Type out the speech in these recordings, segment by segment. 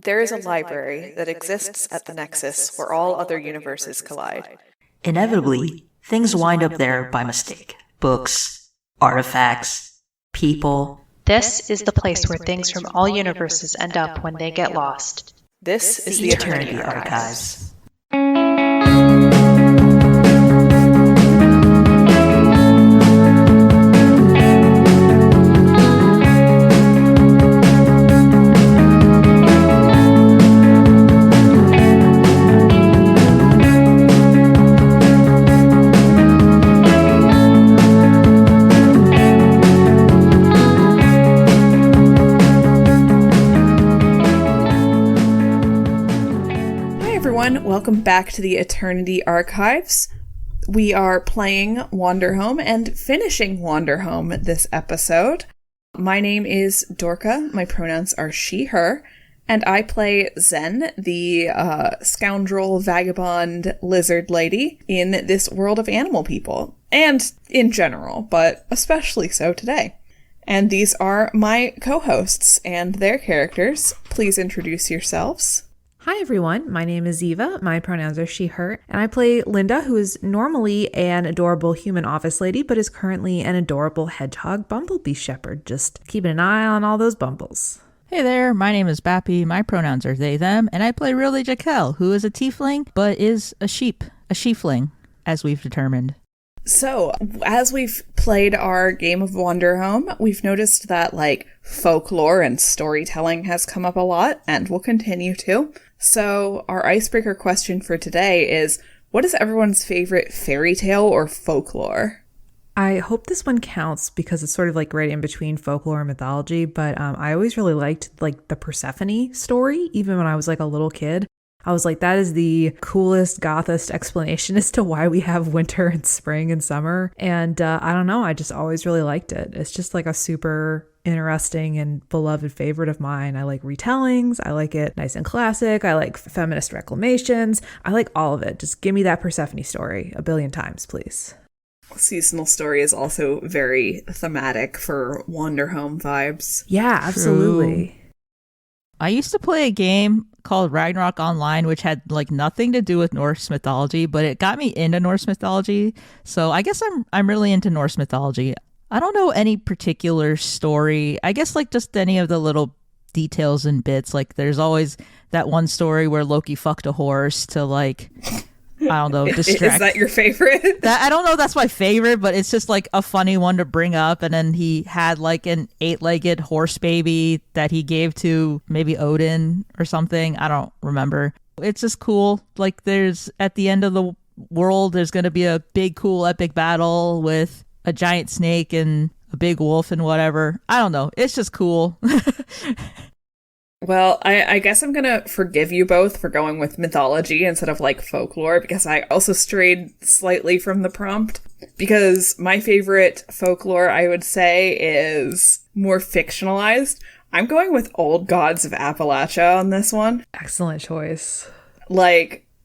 There is a library that exists at the nexus where all other universes collide. Inevitably, things wind up there by mistake. Books, artifacts, people. This is the place where things from all universes end up when they get lost. This is the Eternity Archives. Welcome back to the Eternity Archives. We are playing Wanderhome and finishing Wanderhome this episode. My name is Dorca, my pronouns are she, her, and I play Zen, the scoundrel, vagabond, lizard lady in this world of animal people. And in general, but especially so today. And these are my co-hosts and their characters. Please introduce yourselves. Hi everyone, my name is Ziva, my pronouns are she, her, and I play Linda, who is normally an adorable human office lady, but is currently an adorable hedgehog bumblebee shepherd, just keeping an eye on all those bumbles. Hey there, my name is Bappy, my pronouns are they, them, and I play Really Jaquel, who is a tiefling, but is a sheepling, as we've determined. So, as we've played our game of Wanderhome, we've noticed that, folklore and storytelling has come up a lot, and will continue to. So, our icebreaker question for today is, what is everyone's favorite fairy tale or folklore? I hope this one counts because it's sort of right in between folklore and mythology, but I always really liked the Persephone story, even when I was a little kid. I was like, that is the coolest, gothest explanation as to why we have winter and spring and summer. And I don't know, I just always really liked it. It's just a super interesting and beloved favorite of mine. I like retellings. I like it nice and classic. I like feminist reclamations. I like all of it. Just give me that Persephone story a billion times, please. Seasonal story is also very thematic for Wanderhome vibes. Yeah, absolutely. True. I used to play a game called Ragnarok Online, which had nothing to do with Norse mythology, but it got me into Norse mythology. So I guess I'm really into Norse mythology. I don't know any particular story. I guess just any of the little details and bits. There's always that one story where Loki fucked a horse to I don't know, distract. Is that your favorite? I don't know if that's my favorite, but it's just a funny one to bring up. And then he had an 8-legged horse baby that he gave to maybe Odin or something. I don't remember. It's just cool. There's at the end of the world, there's going to be a big, cool, epic battle with a giant snake and a big wolf and whatever. I don't know. It's just cool. Well, I guess I'm gonna forgive you both for going with mythology instead of folklore, because I also strayed slightly from the prompt. Because my favorite folklore, I would say, is more fictionalized. I'm going with Old Gods of Appalachia on this one. Excellent choice.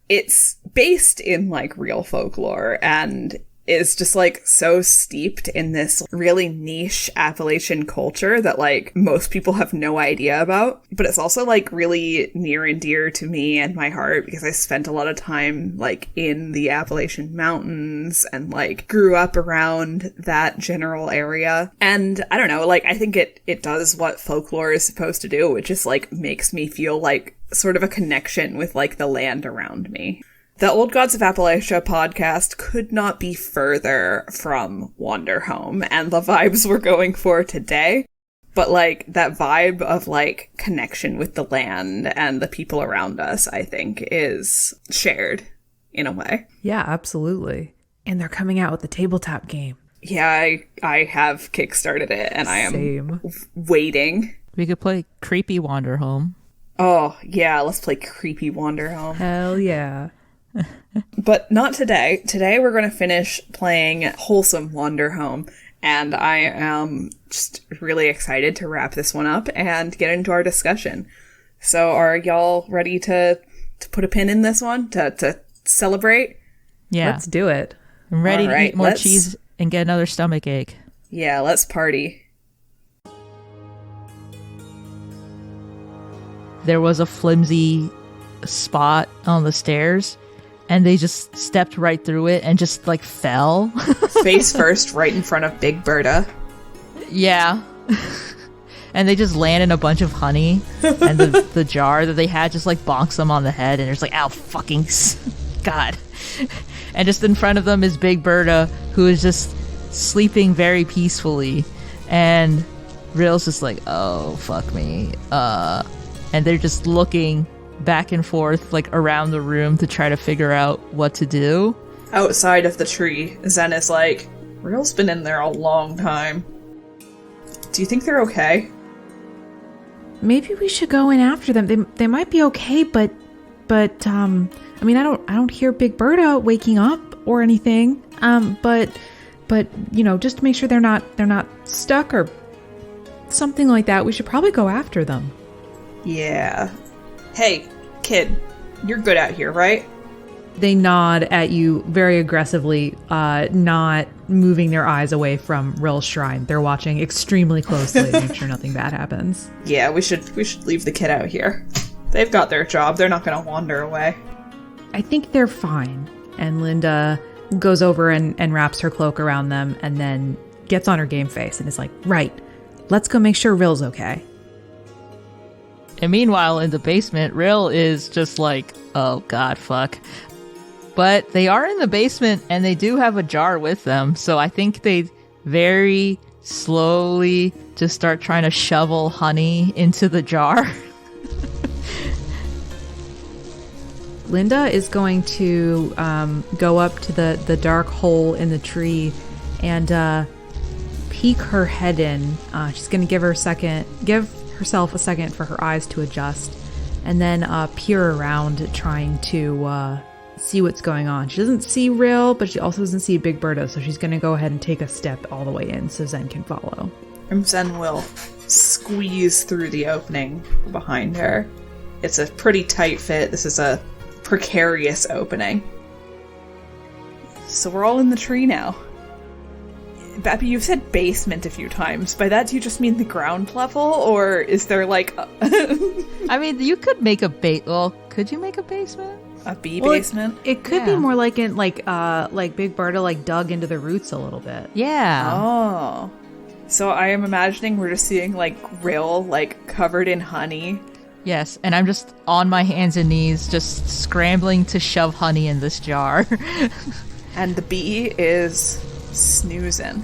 It's based in real folklore and is just so steeped in this really niche Appalachian culture that most people have no idea about. But it's also really near and dear to me and my heart because I spent a lot of time in the Appalachian Mountains and grew up around that general area. And I don't know, I think it does what folklore is supposed to do, which is makes me feel sort of a connection with the land around me. The Old Gods of Appalachia podcast could not be further from Wanderhome and the vibes we're going for today. But that vibe of connection with the land and the people around us, I think, is shared in a way. Yeah, absolutely. And they're coming out with the tabletop game. Yeah, I have kickstarted it and I am waiting. We could play Creepy Wanderhome. Oh, yeah, let's play Creepy Wanderhome. Hell yeah. But not today. Today we're going to finish playing Wholesome Wanderhome, and I am just really excited to wrap this one up and get into our discussion. So are y'all ready to put a pin in this one? To celebrate? Yeah. Let's do it. I'm ready to eat more cheese and get another stomach ache. Yeah, let's party. there was a flimsy spot on the stairs, and they just stepped right through it and just like fell. Face first, right in front of Big Berta. Yeah. And they just land in a bunch of honey, and the jar that they had just like bonks them on the head, and it's like, ow, fucking God. And just in front of them is Big Berta, who is just sleeping very peacefully, and Real's just like, oh, fuck me. And they're just looking back and forth like around the room to try to figure out what to do. Outside of the tree, Zen is like, Real's been in there a long time. Do you think they're okay? Maybe we should go in after them. They might be okay, but I mean, I don't hear Big Berta waking up or anything. But you know, just to make sure they're not stuck or something like that, we should probably go after them. Yeah. Hey, kid, you're good out here, right? They nod at you very aggressively, not moving their eyes away from Rill's shrine. They're watching extremely closely to make sure nothing bad happens. Yeah, we should leave the kid out here. They've got their job. They're not going to wander away. I think they're fine. And Linda goes over and wraps her cloak around them and then gets on her game face and is like, right, let's go make sure Rill's okay. And meanwhile, in the basement, Rill is just like, oh god, fuck. But they are in the basement, and they do have a jar with them, so I think they very slowly just start trying to shovel honey into the jar. Linda is going to go up to the dark hole in the tree and peek her head in. She's going to give herself a second for her eyes to adjust, and then peer around, trying to see what's going on. She doesn't see Rill, but she also doesn't see Big Berta, so she's going to go ahead and take a step all the way in so Zen can follow. And Zen will squeeze through the opening behind her. It's a pretty tight fit. This is a precarious opening. So we're all in the tree now. Bappy, you've said basement a few times. By that, do you just mean the ground level, or is there like I mean, you could make a could you make a basement? A basement? It could be more like in like Big Berta like dug into the roots a little bit. Yeah. Oh. So I am imagining we're just seeing like Rill like covered in honey. Yes, and I'm just on my hands and knees, just scrambling to shove honey in this jar. And the bee is snoozing.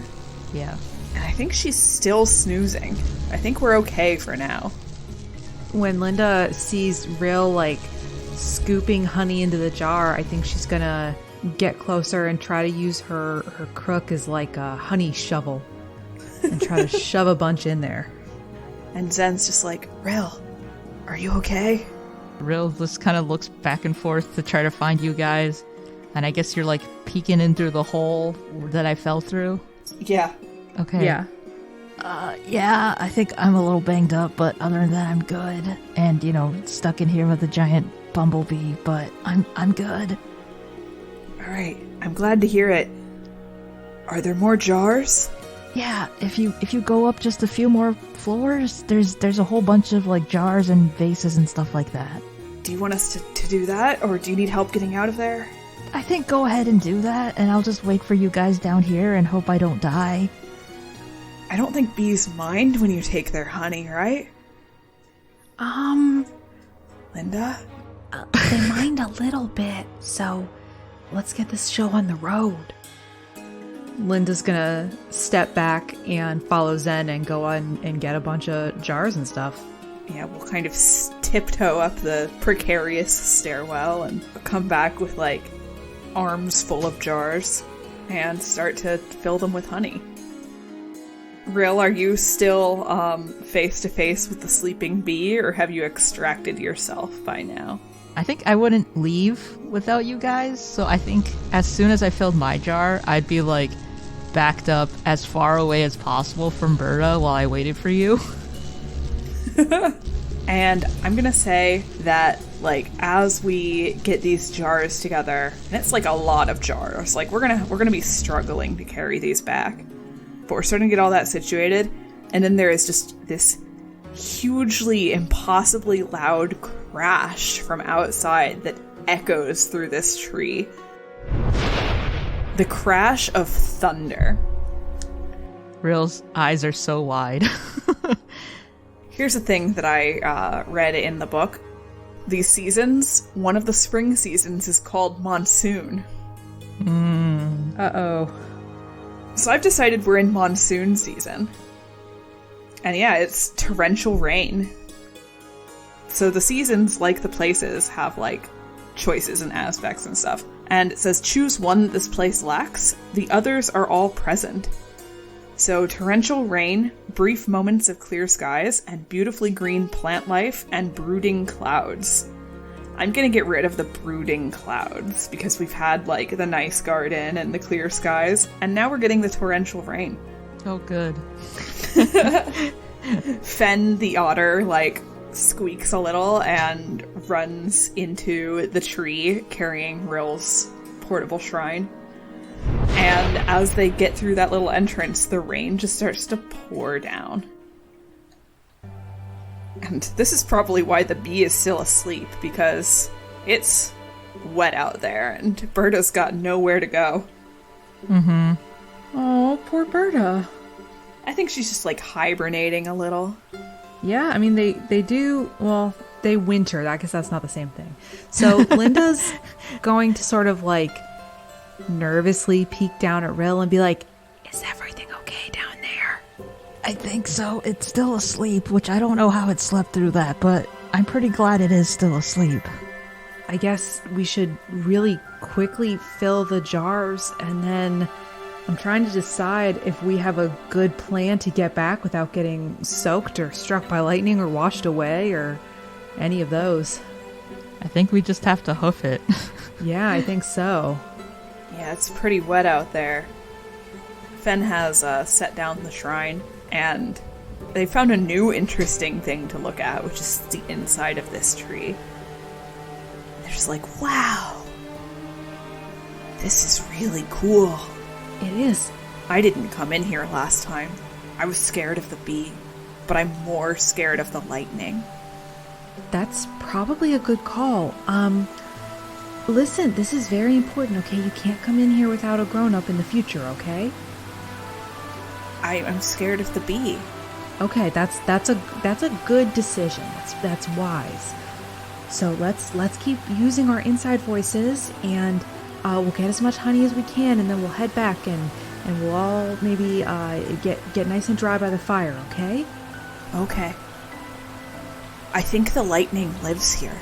Yeah. And I think she's still snoozing. I think we're okay for now. When Linda sees Rill like scooping honey into the jar, I think she's gonna get closer and try to use her crook as like a honey shovel and try to shove a bunch in there. And Zen's just like, Rill, are you okay? Rill just kind of looks back and forth to try to find you guys. And I guess you're like peeking in through the hole that I fell through? Yeah. Okay. Yeah. Yeah, I think I'm a little banged up, but other than that, I'm good. And, you know, stuck in here with a giant bumblebee, but I'm good. All right. I'm glad to hear it. Are there more jars? Yeah, if you go up just a few more floors, there's a whole bunch of like jars and vases and stuff like that. Do you want us to do that, or do you need help getting out of there? I think go ahead and do that, and I'll just wait for you guys down here and hope I don't die. I don't think bees mind when you take their honey, right? Linda? They mind a little bit, so let's get this show on the road. Linda's gonna step back and follow Zen and go on and get a bunch of jars and stuff. Yeah, we'll kind of tiptoe up the precarious stairwell and come back with like arms full of jars and start to fill them with honey. Rill, are you still face to face with the sleeping bee, or have you extracted yourself by now? I think I wouldn't leave without you guys, so I think as soon as I filled my jar, I'd be like backed up as far away as possible from Berta while I waited for you. And I'm gonna say that, like, as we get these jars together, and it's like a lot of jars, like we're gonna be struggling to carry these back, but we're starting to get all that situated, and then there is just this hugely, impossibly loud crash from outside that echoes through this tree. The crash of thunder. Real's eyes are so wide. Here's a thing that I read in the book. These seasons, one of the spring seasons is called monsoon. Uh-oh. So I've decided we're in monsoon season. And yeah, it's torrential rain. So the seasons, like the places, have like choices and aspects and stuff. And it says, choose one that this place lacks. The others are all present. So torrential rain, brief moments of clear skies, and beautifully green plant life, and brooding clouds. I'm gonna get rid of the brooding clouds, because we've had, like, the nice garden and the clear skies, and now we're getting the torrential rain. Oh, good. Fen the otter, like, squeaks a little and runs into the tree carrying Rill's portable shrine. And as they get through that little entrance, the rain just starts to pour down. And this is probably why the bee is still asleep, because it's wet out there and Berta's got nowhere to go. Mm-hmm. Oh, poor Berta. I think she's just like hibernating a little. Yeah, I mean, they do, well, they winter. I guess that's not the same thing. So Linda's going to sort of like nervously peek down at Rill and be like, is everything okay down there? I think so. It's still asleep, which I don't know how it slept through that, but I'm pretty glad it is still asleep. I guess we should really quickly fill the jars, and then I'm trying to decide if we have a good plan to get back without getting soaked or struck by lightning or washed away or any of those. I think we just have to hoof it. Yeah, I think so. Yeah, it's pretty wet out there. Fen has set down the shrine, and they found a new interesting thing to look at, which is the inside of this tree. They're just like, wow, this is really cool. It is. I didn't come in here last time. I was scared of the bee, but I'm more scared of the lightning. That's probably a good call. Listen, this is very important, okay? You can't come in here without a grown-up in the future, okay? I'm scared of the bee. Okay, that's a good decision. That's wise. So let's keep using our inside voices, and we'll get as much honey as we can, and then we'll head back and we'll all maybe get nice and dry by the fire, okay? Okay. I think the lightning lives here.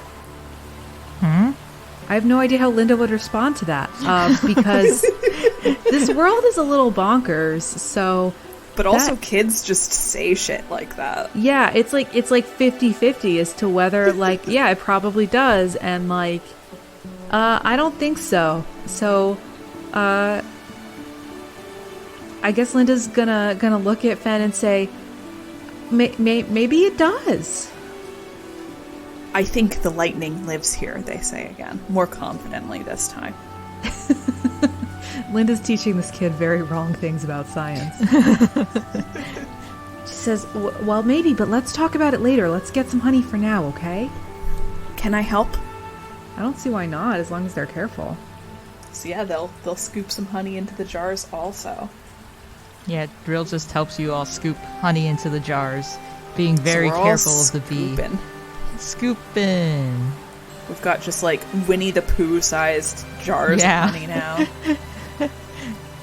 I have no idea how Linda would respond to that, because this world is a little bonkers, so... But also kids just say shit like that. Yeah, it's like 50-50 as to whether, like, yeah, it probably does, and, like, I don't think so. So, I guess Linda's gonna look at Fen and say, maybe it does. I think the lightning lives here, they say again, more confidently this time. Linda's teaching this kid very wrong things about science. She says, well, maybe, but let's talk about it later. Let's get some honey for now, okay? Can I help? I don't see why not, as long as they're careful. So yeah, they'll scoop some honey into the jars also. Yeah, Drill just helps you all scoop honey into the jars, being very careful of the bee. Scooping. We've got just like Winnie the Pooh sized jars of honey now.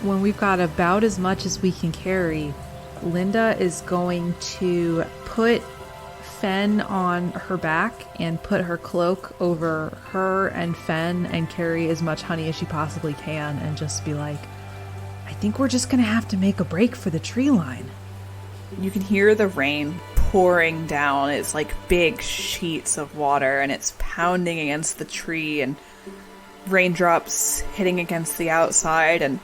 When we've got about as much as we can carry, Linda is going to put Fen on her back and put her cloak over her and Fen and carry as much honey as she possibly can and just be like, I think we're just going to have to make a break for the tree line. You can hear the rain pouring down. It's like big sheets of water, and it's pounding against the tree, and raindrops hitting against the outside, and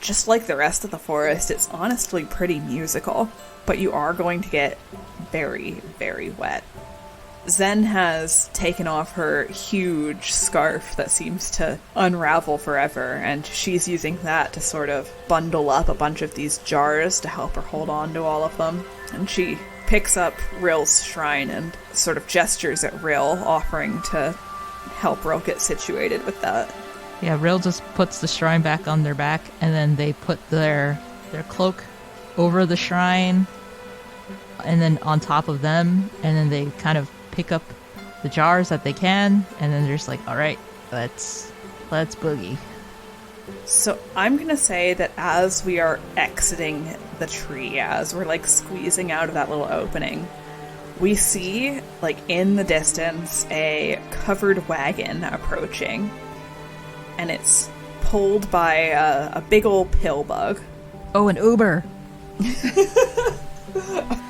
just like the rest of the forest, it's honestly pretty musical, but you are going to get very, very wet. Zen has taken off her huge scarf that seems to unravel forever, and she's using that to sort of bundle up a bunch of these jars to help her hold on to all of them. And she picks up Rill's shrine and sort of gestures at Rill, offering to help Rill get situated with that. Yeah, Rill just puts the shrine back on their back, and then they put their cloak over the shrine, and then on top of them, and then they kind of pick up the jars that they can, and then they're just like, all right, let's boogie. So I'm gonna say that as we are exiting the tree, as we're like squeezing out of that little opening, we see, like in the distance, a covered wagon approaching, and it's pulled by a big old pill bug. Oh, an Uber.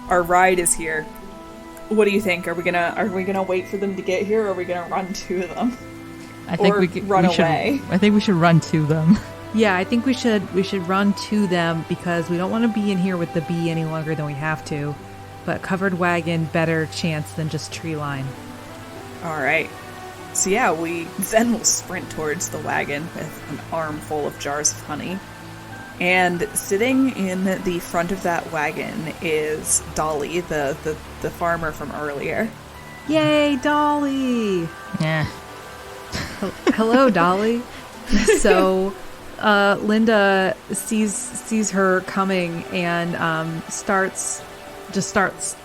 Our ride is here. What do you think? Are we gonna wait for them to get here, or are we gonna run to them? I think we run away. I think we should run to them. Yeah, I think we should run to them because we don't want to be in here with the bee any longer than we have to. But covered wagon, better chance than just tree line. All right. So yeah, we then will sprint towards the wagon with an armful of jars of honey. And sitting in the front of that wagon is Dolly, the farmer from earlier. Yay, Dolly! Yeah. Hello, Dolly. So, Linda sees her coming and starts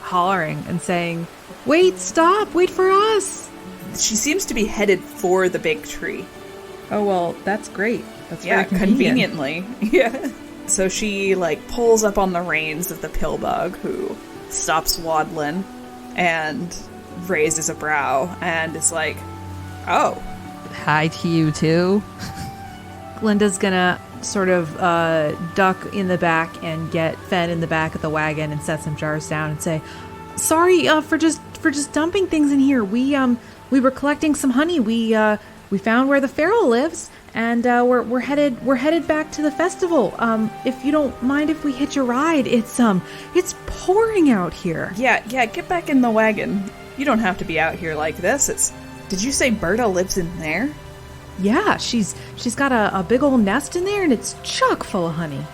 hollering and saying, "Wait! Stop! Wait for us!" She seems to be headed for the big tree. Oh well, that's great. That's Yeah, very convenient. conveniently. Yeah. So she pulls up on the reins of the pillbug, who stops waddling and raises a brow and is like, "Oh, Hi to you too." Linda's gonna sort of duck in the back and get Fen in the back of the wagon and set some jars down and say, "Sorry for just dumping things in here. We were collecting some honey. We found where the Pharaoh lives, and we're headed back to the festival. If you don't mind if we hitch a ride, it's pouring out here." yeah, get back in the wagon. You don't have to be out here like this. Did you say Berta lives in there?" Yeah, she's got a big old nest in there, and it's chock full of honey.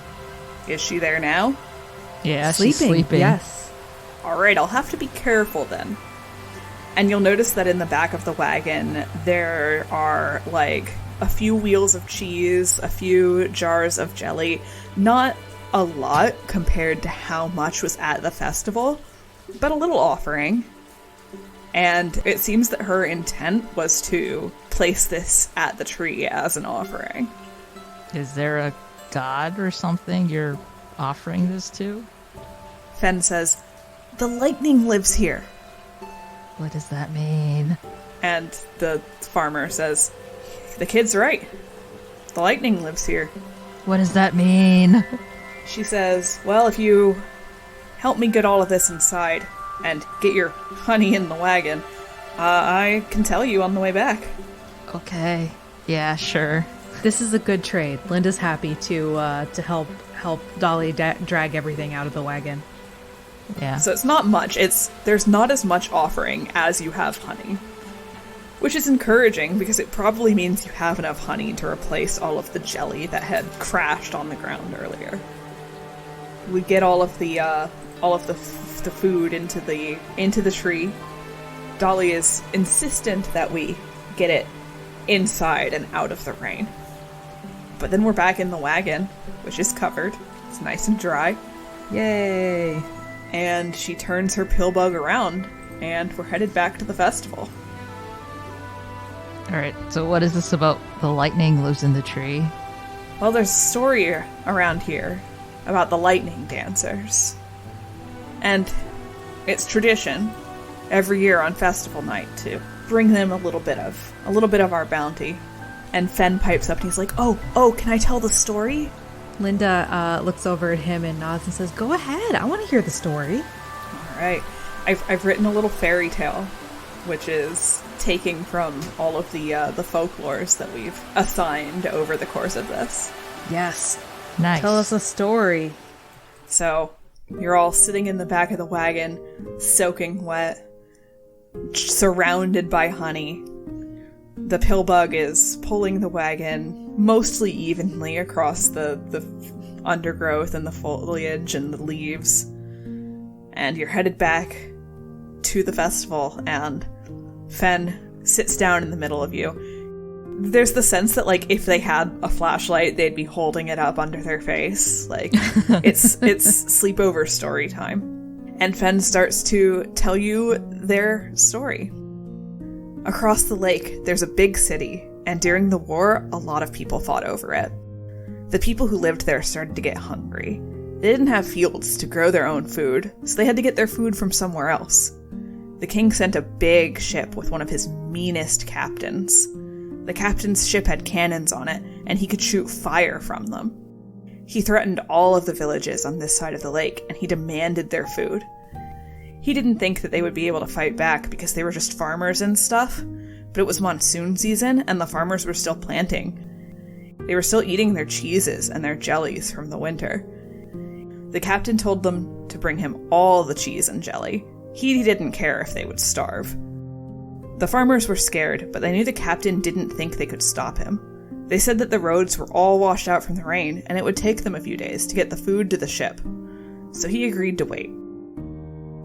Is she there now? Yeah, she's sleeping. Yes. All right, I'll have to be careful then. And you'll notice that in the back of the wagon, there are, a few wheels of cheese, a few jars of jelly. Not a lot compared to how much was at the festival, but a little offering. And it seems that her intent was to place this at the tree as an offering. Is there a god or something you're offering this to? Fen says, "The lightning lives here." What does that mean? And the farmer says, "The kid's right. The lightning lives here." What does that mean? She says, "Well, if you help me get all of this inside and get your honey in the wagon, I can tell you on the way back." Okay. Yeah, sure. This is a good trade. Linda's happy to help Dolly drag everything out of the wagon. Yeah. So it's not much. There's not as much offering as you have honey. Which is encouraging because it probably means you have enough honey to replace all of the jelly that had crashed on the ground earlier. We get all of the food into the tree. Dolly is insistent that we get it inside and out of the rain. But then we're back in the wagon, which is covered. It's nice and dry. Yay! And she turns her pillbug around, and we're headed back to the festival. Alright, so what is this about the lightning lives in the tree? Well, there's a story around here about the lightning dancers. And it's tradition every year on festival night to bring them a little bit of our bounty. And Fen pipes up and he's like, oh, can I tell the story? Linda looks over at him and nods and says, "Go ahead. I want to hear the story." All right. I've written a little fairy tale, which is taking from all of the folklores that we've assigned over the course of this. Yes. Nice. Tell us a story. So, you're all sitting in the back of the wagon, soaking wet, surrounded by honey. The pillbug is pulling the wagon mostly evenly across the undergrowth and the foliage and the leaves. and you're headed back to the festival, and Fen sits down in the middle of you. There's the sense that, like, if they had a flashlight, they'd be holding it up under their face. Like, it's sleepover story time. And Fen starts to tell you their story. Across the lake, there's a big city, and during the war, a lot of people fought over it. The people who lived there started to get hungry. They didn't have fields to grow their own food, so they had to get their food from somewhere else. The king sent a big ship with one of his meanest captains. The captain's ship had cannons on it, and he could shoot fire from them. He threatened all of the villages on this side of the lake, and he demanded their food. He didn't think that they would be able to fight back because they were just farmers and stuff, but it was monsoon season, and the farmers were still planting. They were still eating their cheeses and their jellies from the winter. The captain told them to bring him all the cheese and jelly. He didn't care if they would starve. The farmers were scared, but they knew the captain didn't think they could stop him. They said that the roads were all washed out from the rain, and it would take them a few days to get the food to the ship. So he agreed to wait.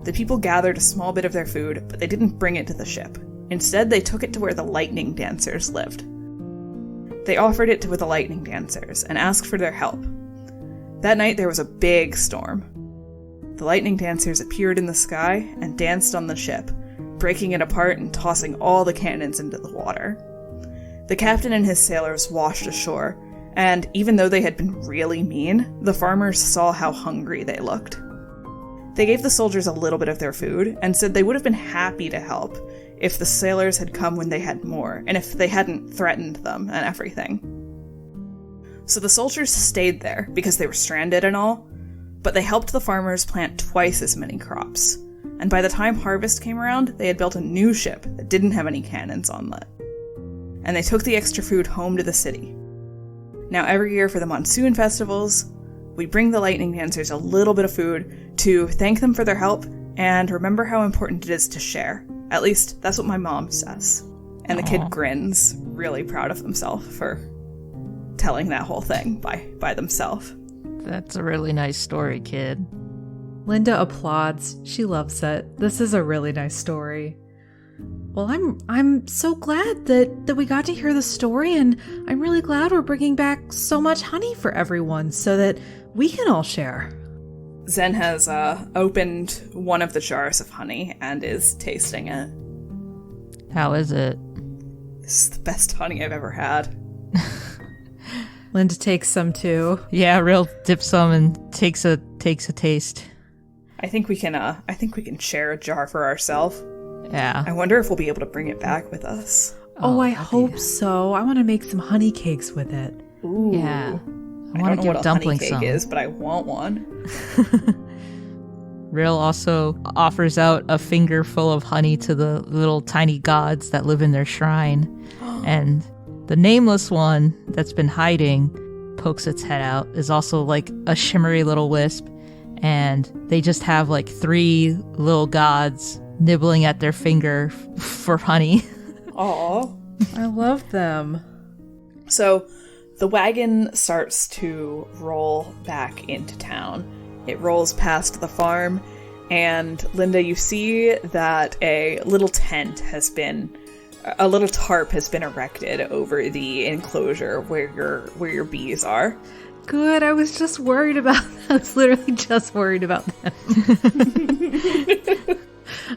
The people gathered a small bit of their food, but they didn't bring it to the ship. Instead, they took it to where the lightning dancers lived. They offered it to the lightning dancers and asked for their help. That night there was a big storm. The lightning dancers appeared in the sky and danced on the ship, breaking it apart and tossing all the cannons into the water. The captain and his sailors washed ashore, and even though they had been really mean, the farmers saw how hungry they looked. They gave the soldiers a little bit of their food and said they would have been happy to help if the sailors had come when they had more, and if they hadn't threatened them and everything. So the soldiers stayed there because they were stranded and all, but they helped the farmers plant twice as many crops. And by the time harvest came around, they had built a new ship that didn't have any cannons on it. And they took the extra food home to the city. Now every year for the monsoon festivals, we bring the lightning dancers a little bit of food to thank them for their help and remember how important it is to share. At least, that's what my mom says. And the kid grins, really proud of himself for telling that whole thing by themselves. That's a really nice story, kid. Linda applauds. She loves it. This is a really nice story. Well, I'm so glad that we got to hear the story, and I'm really glad we're bringing back so much honey for everyone so that we can all share. Zen has opened one of the jars of honey and is tasting it. How is it? This is the best honey I've ever had. Linda takes some too. Yeah, Real dips some and takes a taste. I think we can share a jar for ourselves. Yeah. I wonder if we'll be able to bring it back with us. Oh, I hope so. I want to make some honey cakes with it. Ooh. Yeah. I want don't to know give what a dumplings honey cake some. is, but I want one. Real also offers out a finger full of honey to the little tiny gods that live in their shrine. And the nameless one that's been hiding pokes its head out, is also like a shimmery little wisp. And they just have like 3 little gods nibbling at their finger for honey. Aw. I love them. So the wagon starts to roll back into town. It rolls past the farm, and Linda, you see that a little tarp has been erected over the enclosure where your bees are. Good. I was just worried about that. I was literally just worried about them.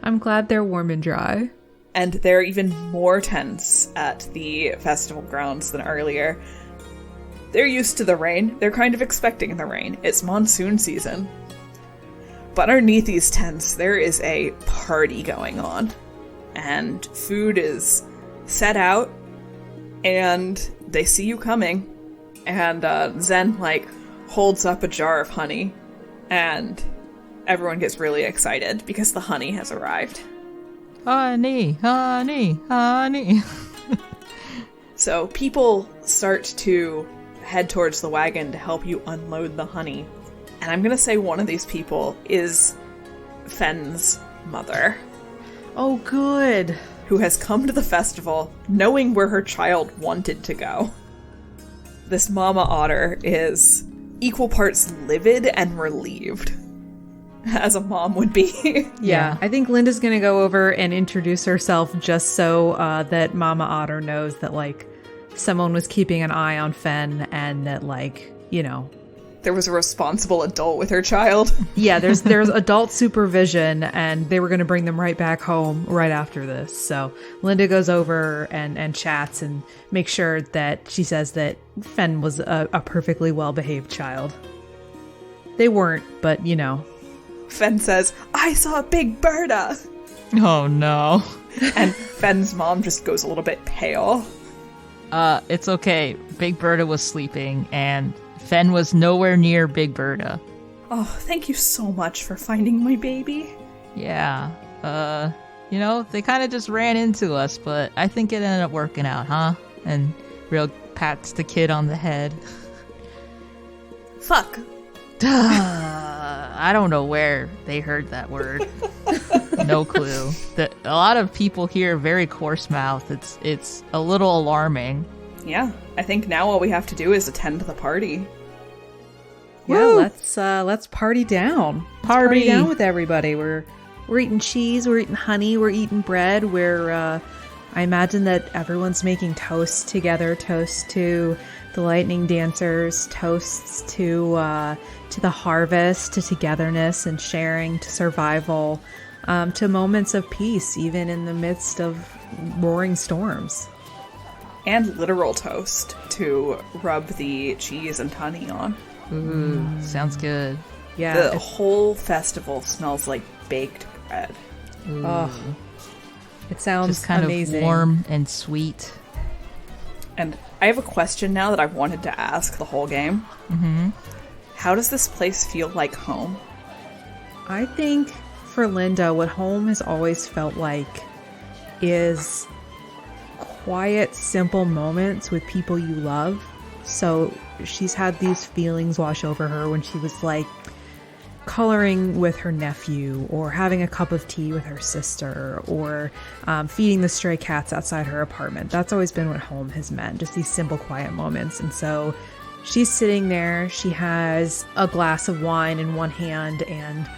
I'm glad they're warm and dry. And there are even more tents at the festival grounds than earlier. They're used to the rain. They're kind of expecting the rain. It's monsoon season. But underneath these tents, there is a party going on. And food is set out, and they see you coming. And Zen, holds up a jar of honey, and everyone gets really excited because the honey has arrived. Honey, honey, honey. So people start to head towards the wagon to help you unload the honey. And I'm gonna say one of these people is Fen's mother. Oh, good. Who has come to the festival knowing where her child wanted to go. This mama otter is equal parts livid and relieved. as a mom would be. Yeah, I think Linda's gonna go over and introduce herself just so that Mama Otter knows that, like, someone was keeping an eye on Fen and that, like, you know... There was a responsible adult with her child. Yeah, there's adult supervision, and they were going to bring them right back home right after this. So Linda goes over and chats and makes sure that she says that Fen was a perfectly well-behaved child. They weren't, but, you know. Fen says, I saw a big Berta. Oh, no. And Fen's mom just goes a little bit pale. It's okay. Big Berta was sleeping, and Fen was nowhere near Big Berta. Oh, thank you so much for finding my baby. Yeah. You know, they kind of just ran into us, but I think it ended up working out, huh? And Real pats the kid on the head. Fuck. I don't know where they heard that word. No clue. A lot of people here very coarse mouth. It's a little alarming. Yeah, I think now all we have to do is attend the party. Yeah, let's party down. Let's party down with everybody. We're eating cheese, we're eating honey, we're eating bread. I imagine that everyone's making toasts together. Toast to the lightning dancers, toasts to the harvest, to togetherness and sharing, to survival, to moments of peace, even in the midst of roaring storms. And literal toast to rub the cheese and honey on. Ooh, sounds good. Yeah. The whole festival smells like baked bread. Oh, it sounds just kind amazing. Of warm and sweet. And I have a question now that I've wanted to ask the whole game. Mm-hmm. How does this place feel like home? I think for Linda, what home has always felt like is quiet, simple moments with people you love. So she's had these feelings wash over her when she was like coloring with her nephew, or having a cup of tea with her sister, or feeding the stray cats outside her apartment. That's always been what home has meant, just these simple, quiet moments. And so she's sitting there, she has a glass of wine in one hand and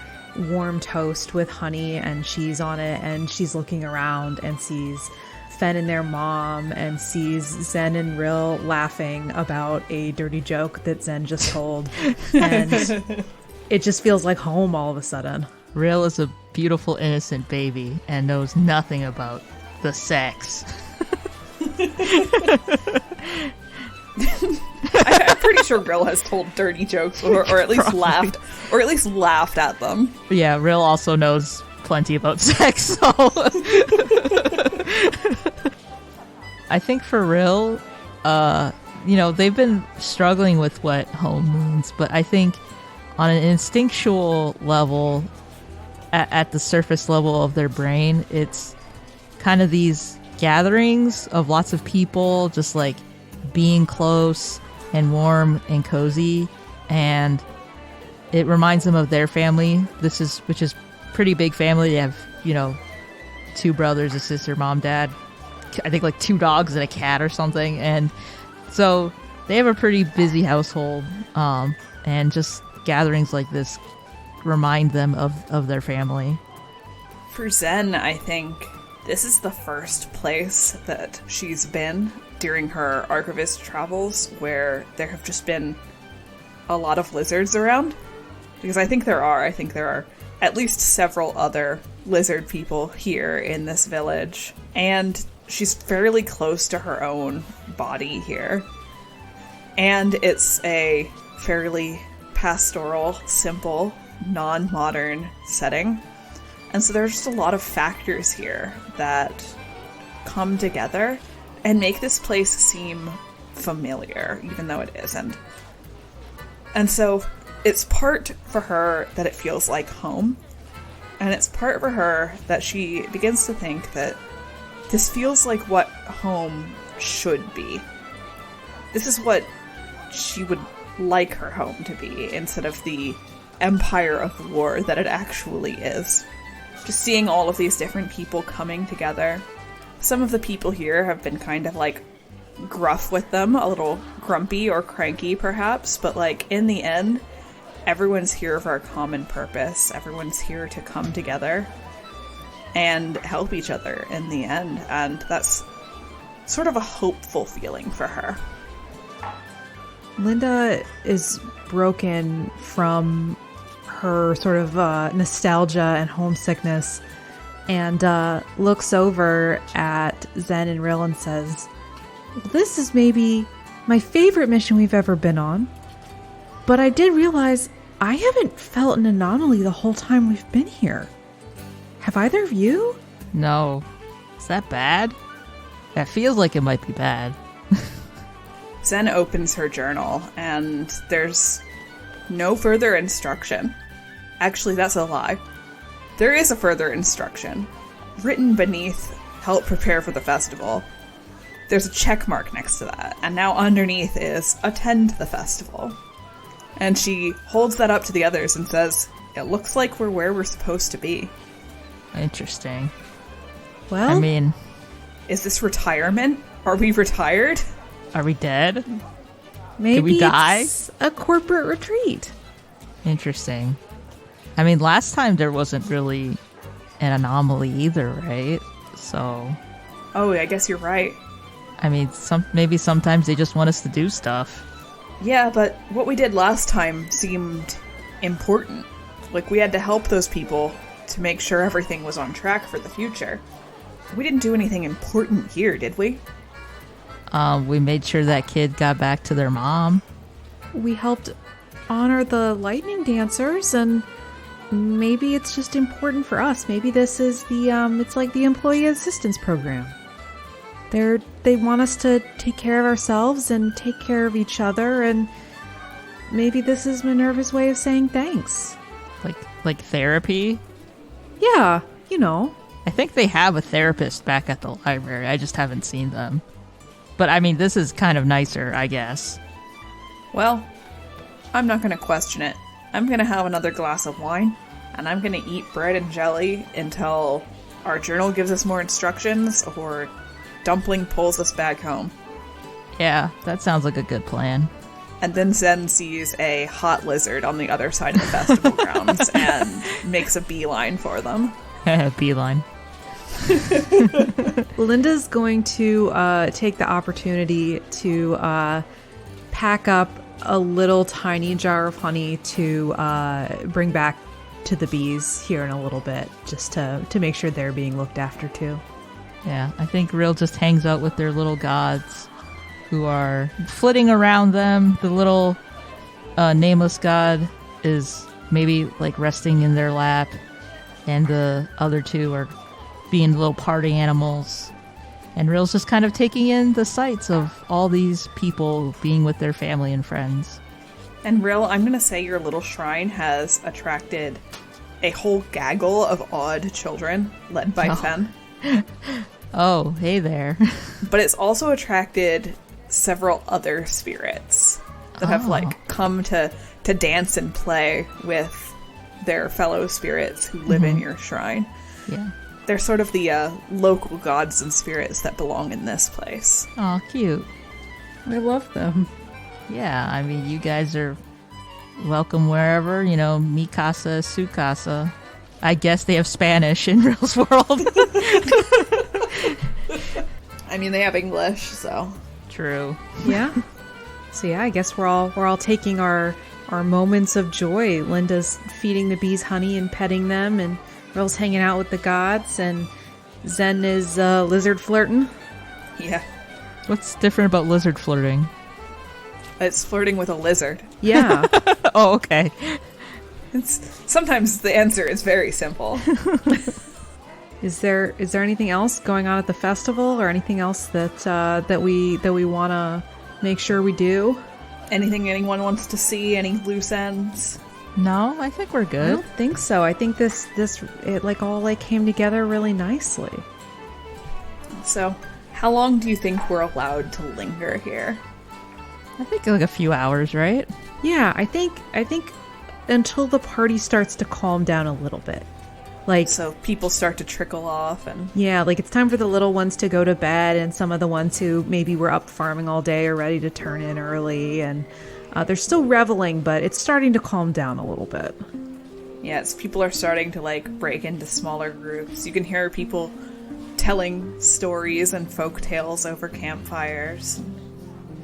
warm toast with honey and cheese on it, and she's looking around and sees Fen and their mom, and sees Zen and Rill laughing about a dirty joke that Zen just told. And it just feels like home all of a sudden. Rill is a beautiful, innocent baby and knows nothing about the sex. I'm pretty sure Rill has told dirty jokes, or at least laughed at them. Yeah, Rill also knows plenty about sex, so I think for Rill, they've been struggling with what home means, but I think on an instinctual level, at the surface level of their brain, it's kind of these gatherings of lots of people just like being close and warm and cozy, and it reminds them of their family, which is pretty big family. They have, 2 brothers, a sister, mom, dad, I think like 2 dogs and a cat or something, and so they have a pretty busy household, and just gatherings like this remind them of their family. For Zen, I think this is the first place that she's been during her archivist travels where there have just been a lot of lizards around. Because I think there are at least several other lizard people here in this village. And she's fairly close to her own body here. And it's a fairly pastoral, simple, non-modern setting. And so there's just a lot of factors here that come together and make this place seem familiar, even though it isn't. And so it's part for her that it feels like home, and it's part for her that she begins to think that this feels like what home should be. This is what she would like her home to be, instead of the empire of war that it actually is. Just seeing all of these different people coming together. Some of the people here have been kind of like gruff with them, a little grumpy or cranky perhaps, but like in the end, everyone's here for a common purpose. Everyone's here to come together and help each other in the end. And that's sort of a hopeful feeling for her. Linda is broken from her sort of nostalgia and homesickness and looks over at Zen and Rill and says, "This is maybe my favorite mission we've ever been on, but I did realize I haven't felt an anomaly the whole time we've been here. Have either of you?" No. Is that bad? That feels like it might be bad. Zen opens her journal, and there's no further instruction. Actually, that's a lie. There is a further instruction. Written beneath, "Help prepare for the festival." There's a check mark next to that, and now underneath is "Attend the festival." And she holds that up to the others and says, "It looks like we're where we're supposed to be." Interesting. Well, I mean, Is this retirement? Are we retired? are we dead? maybe we die? it's a corporate retreat. Interesting. I mean, last time there wasn't really an anomaly either, right? So, Oh, I guess you're right. I mean, maybe sometimes they just want us to do stuff. Yeah, but what we did last time seemed important. Like, we had to help those people to make sure everything was on track for the future. We didn't do anything important here, did we? We made sure that kid got back to their mom. We helped honor the lightning dancers, and maybe it's just important for us. Maybe this is the it's like the employee assistance program. They want us to take care of ourselves and take care of each other, and maybe this is Minerva's way of saying thanks. Like therapy. Yeah, you know. I think they have a therapist back at the library. I just haven't seen them. But I mean, this is kind of nicer, I guess. Well, I'm not going to question it. I'm going to have another glass of wine, and I'm going to eat bread and jelly until our journal gives us more instructions or Dumpling pulls us back home. Yeah, that sounds like a good plan. And then Zen sees a hot lizard on the other side of the festival grounds and makes a beeline for them. Beeline. Linda's going to take the opportunity to pack up a little tiny jar of honey to bring back to the bees here in a little bit, just to make sure they're being looked after too. Yeah, I think Real just hangs out with their little gods who are flitting around them. The little nameless god is maybe like resting in their lap, and the other two are being little party animals. And Real's just kind of taking in the sights of all these people being with their family and friends. And Rill, I'm going to say your little shrine has attracted a whole gaggle of odd children led by Fen. Oh, hey there. But it's also attracted several other spirits that have like come to dance and play with their fellow spirits who live in your shrine. Yeah. They're sort of the local gods and spirits that belong in this place. Oh, cute. I love them. Yeah, I mean, you guys are welcome wherever, you know, mi casa, su casa. I guess they have Spanish in Real's world. I mean, they have English, so. True. Yeah. So yeah, I guess we're all taking our moments of joy. Linda's feeding the bees honey and petting them, and Rill's hanging out with the gods, and Zen is lizard flirting. Yeah. What's different about lizard flirting? It's flirting with a lizard. Yeah. Oh, okay. Sometimes the answer is very simple. Is there anything else going on at the festival, or anything else that we want to make sure we do? Anything anyone wants to see? Any loose ends? No, I think we're I good. don't think so. I think this it like all like came together really nicely. So, how long do you think we're allowed to linger here? I think like a few hours, right? Yeah, I think until the party starts to calm down a little bit. Like, So people start to trickle off and... yeah, like it's time for the little ones to go to bed, and some of the ones who maybe were up farming all day are ready to turn in early, and They're still reveling, but it's starting to calm down a little bit. Yes, people are starting to like break into smaller groups. You can hear people telling stories and folk tales over campfires.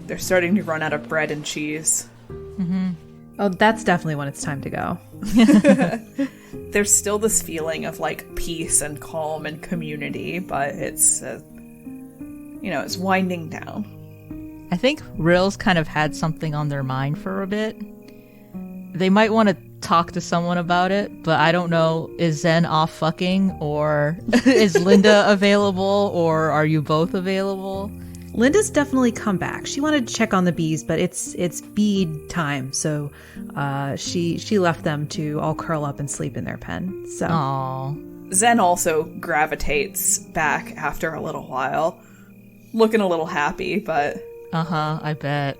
They're starting to run out of bread and cheese. Mm-hmm. Oh, that's definitely when it's time to go. There's still this feeling of like peace and calm and community, but it's, it's winding down. I think Rill's kind of had something on their mind for a bit. They might want to talk to someone about it, but I don't know, is Zen off fucking, or is Linda available, or are you both available? Linda's definitely come back. She wanted to check on the bees, but it's bee time, so she left them to all curl up and sleep in their pen. So Aww. Zen also gravitates back after a little while, looking a little happy, but I bet.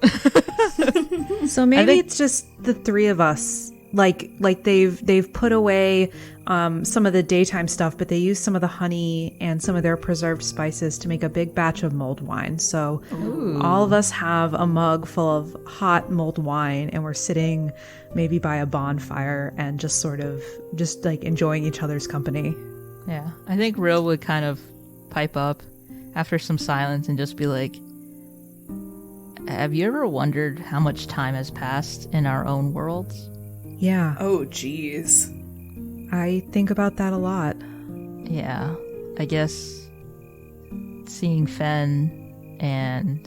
So maybe it's just the three of us. Like they've put away some of the daytime stuff, but they use some of the honey and some of their preserved spices to make a big batch of mulled wine. So all of us have a mug full of hot mulled wine, and we're sitting maybe by a bonfire and just like enjoying each other's company. Yeah, I think Rill would kind of pipe up after some silence and just be like, have you ever wondered how much time has passed in our own worlds? Yeah. Oh, geez. I think about that a lot. Yeah. I guess seeing Fen and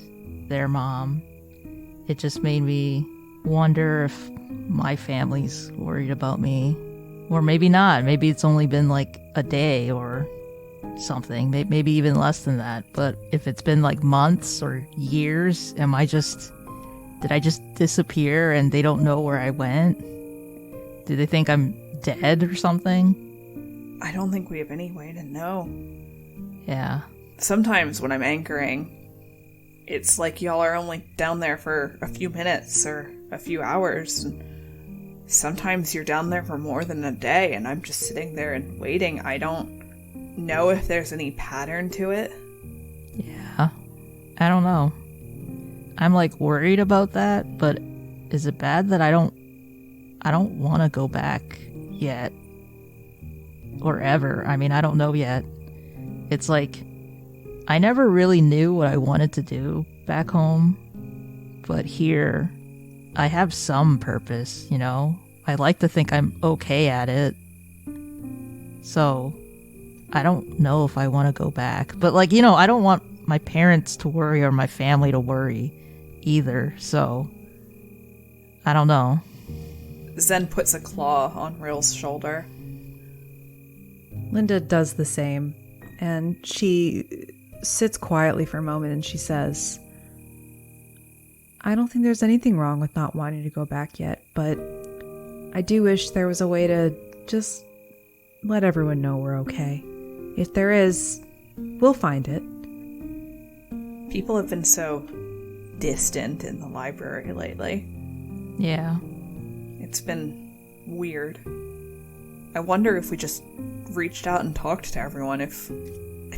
their mom, it just made me wonder if my family's worried about me. Or maybe not. Maybe it's only been like a day or something. Maybe even less than that. But if it's been like months or years, did I just disappear and they don't know where I went? Do they think I'm dead or something? I don't think we have any way to know. Yeah. Sometimes when I'm anchoring, it's like y'all are only down there for a few minutes or a few hours. And sometimes you're down there for more than a day, and I'm just sitting there and waiting. I don't know if there's any pattern to it. Yeah. I don't know. I'm like worried about that, but is it bad that I don't want to go back yet. Or ever. I mean, I don't know yet. It's like, I never really knew what I wanted to do back home. But here, I have some purpose, you know? I like to think I'm okay at it. So, I don't know if I want to go back. But like, I don't want my parents to worry or my family to worry either. So, I don't know. Zen puts a claw on Rill's shoulder. Linda does the same, and she sits quietly for a moment and she says, I don't think there's anything wrong with not wanting to go back yet, but I do wish there was a way to just let everyone know we're okay. If there is, we'll find it. People have been so distant in the library lately. Yeah. It's been weird. I wonder if we just reached out and talked to everyone, if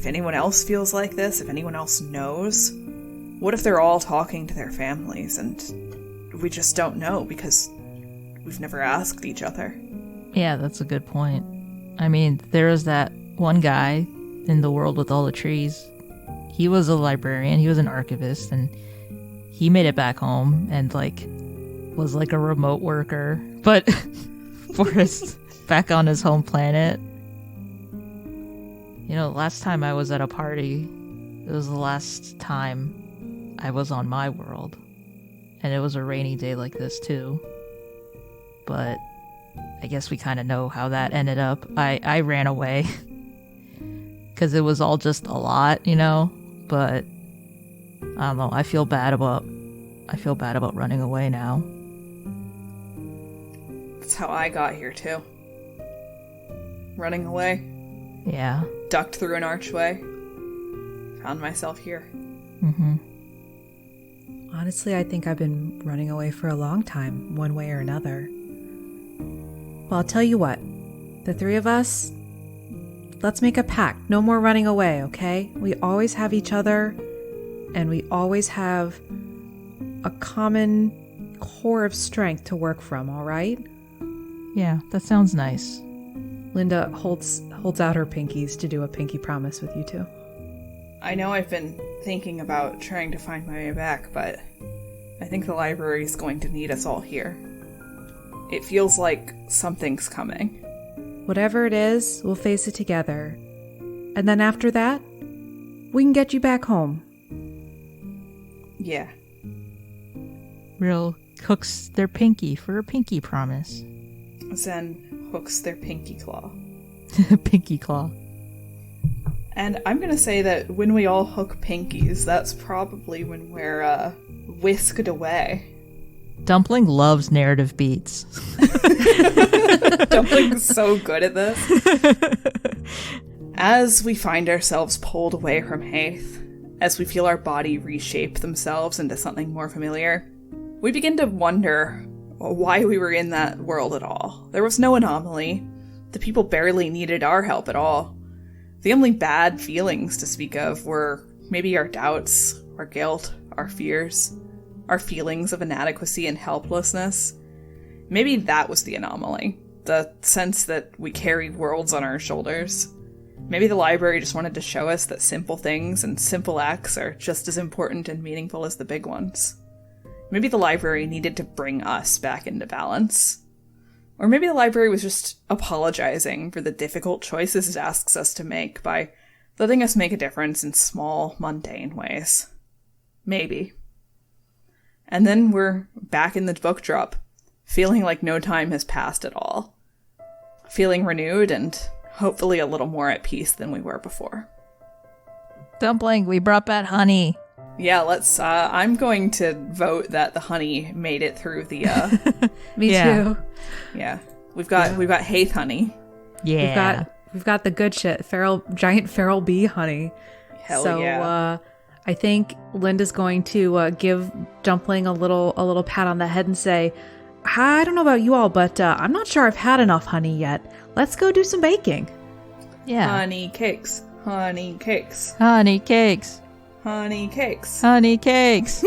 anyone else feels like this, if anyone else knows. What if they're all talking to their families and we just don't know because we've never asked each other? Yeah, that's a good point. I mean, there is that one guy in the world with all the trees. He was a librarian, he was an archivist, and he made it back home and was like a remote worker, but back on his home planet. Last time I was at a party, it was the last time I was on my world. And it was a rainy day like this too. But I guess we kind of know how that ended up. I ran away because it was all just a lot, but I don't know. I feel bad about running away now. That's how I got here too. Running away. Yeah. Ducked through an archway. Found myself here. Mm-hmm. Honestly, I think I've been running away for a long time, one way or another. Well, I'll tell you what. The three of us, let's make a pact. No more running away, okay? We always have each other, and we always have a common core of strength to work from, all right? Yeah, that sounds nice. Linda holds out her pinkies to do a pinky promise with you two. I know I've been thinking about trying to find my way back, but I think the library is going to need us all here. It feels like something's coming. Whatever it is, we'll face it together. And then after that, we can get you back home. Yeah. Real hooks their pinky for a pinky promise. Zen hooks their pinky claw. Pinky claw. And I'm gonna say that when we all hook pinkies, that's probably when we're, whisked away. Dumpling loves narrative beats. Dumpling's so good at this. As we find ourselves pulled away from Haith, as we feel our body reshape themselves into something more familiar, we begin to wonder why we were in that world at all. There was no anomaly. The people barely needed our help at all. The only bad feelings to speak of were maybe our doubts, our guilt, our fears, our feelings of inadequacy and helplessness. Maybe that was the anomaly. The sense that we carry worlds on our shoulders. Maybe the library just wanted to show us that simple things and simple acts are just as important and meaningful as the big ones. Maybe the library needed to bring us back into balance. Or maybe the library was just apologizing for the difficult choices it asks us to make by letting us make a difference in small, mundane ways. Maybe. And then we're back in the book drop, feeling like no time has passed at all. Feeling renewed and hopefully a little more at peace than we were before. Dumpling, we brought back honey. Yeah, let's, I'm going to vote that the honey made it through the, Me too. yeah. We've got Haith honey. Yeah. We've got the good shit. Giant feral bee honey. Hell yeah. I think Linda's going to give Dumpling a little pat on the head and say, I don't know about you all, but I'm not sure I've had enough honey yet. Let's go do some baking. Yeah. Honey cakes. Honey cakes. Honey cakes. Honey cakes. Honey cakes.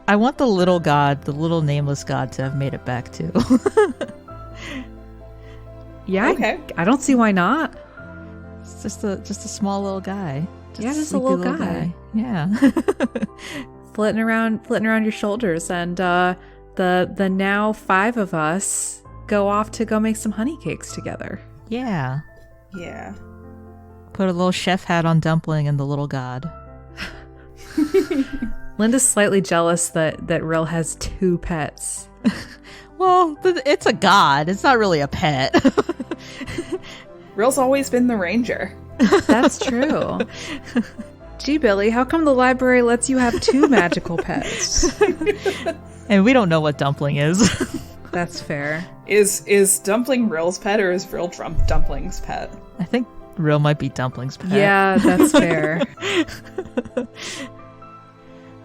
I want the little god, the little nameless god, to have made it back too. Yeah, Okay. I don't see why not. It's just a small little guy. Just a sleepy little guy. Yeah. Flitting around your shoulders, and the now 5 of us go off to go make some honey cakes together. Yeah. Yeah. Put a little chef hat on Dumpling and the little god. Linda's slightly jealous that Rill has 2 pets. Well, it's a god. It's not really a pet. Rill's always been the ranger. That's true. Gee, Billy, how come the library lets you have 2 magical pets? And we don't know what Dumpling is. That's fair. Is Dumpling Rill's pet or is Rill Dumpling's pet? I think Rill might be Dumpling's pet. Yeah, that's fair.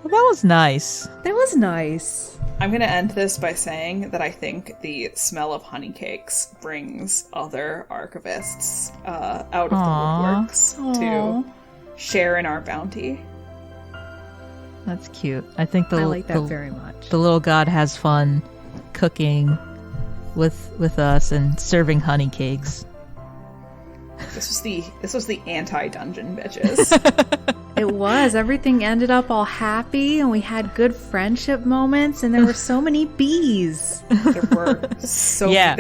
Well, that was nice. That was nice. I'm going to end this by saying that I think the smell of honey cakes brings other archivists out of the woodworks to share in our bounty. That's cute. I think I like that very much. The little god has fun cooking with us and serving honey cakes. This was the anti-dungeon bitches. It was. Everything ended up all happy, and we had good friendship moments, and there were so many bees. There